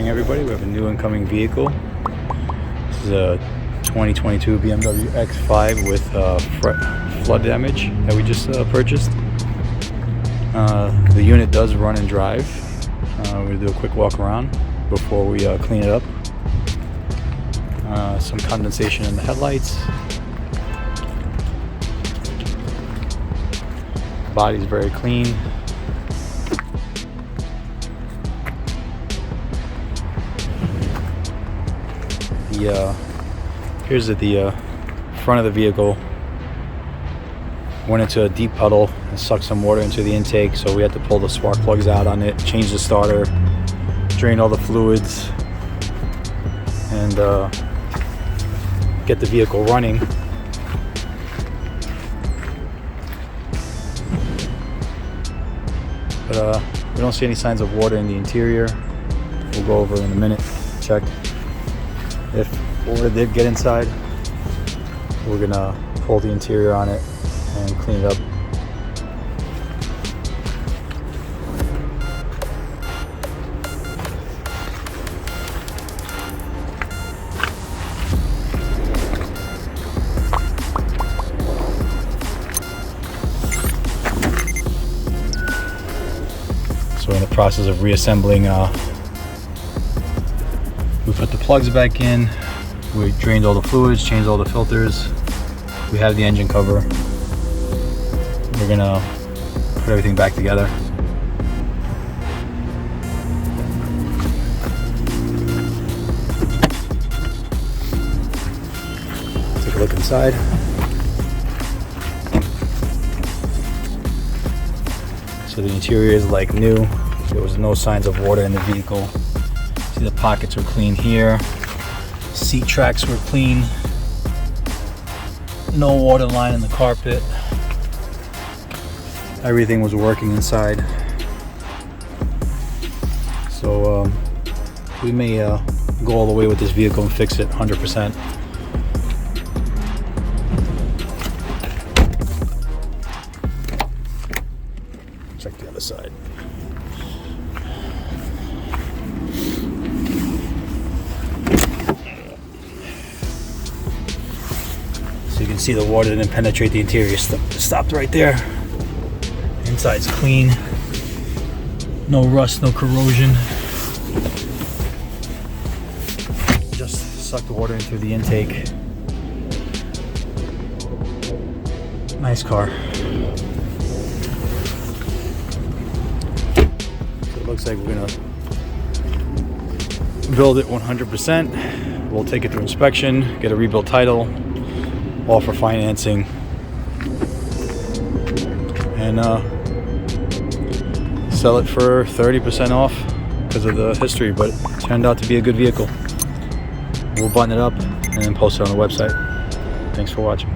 morning, everybody. We have a new incoming vehicle. This is a 2022 BMW X5 with flood damage that we just purchased. The unit does run and drive. We're going to do a quick walk around before we clean it up. Some condensation in the headlights. Body's very clean. Here's at the front of the vehicle. Went into a deep puddle and sucked some water into the intake, so we had to pull the spark plugs out on it, change the starter, drain all the fluids, and get the vehicle running. But we don't see any signs of water in the interior. We'll go over in a minute, check. If water did get inside, we're gonna pull the interior on it and clean it up. So in the process of reassembling, we put the plugs back in, we drained all the fluids, changed all the filters, we have the engine cover. We're gonna put everything back together. Take a look inside. So the interior is like new. There was no signs of water in the vehicle. See, the pockets were clean here. Seat tracks were clean. No water line in the carpet. Everything was working inside. So we may go all the way with this vehicle and fix it 100%. Check the other side. So you can see the water didn't penetrate the interior. Stopped right there. Inside's clean. No rust, no corrosion. Just sucked the water into the intake. Nice car. So it looks like we're gonna build it 100%. We'll take it through inspection, get a rebuild title, offer financing, and sell it for 30% off because of the history, but it turned out to be a good vehicle. We'll button it up and then post it on the website. Thanks for watching.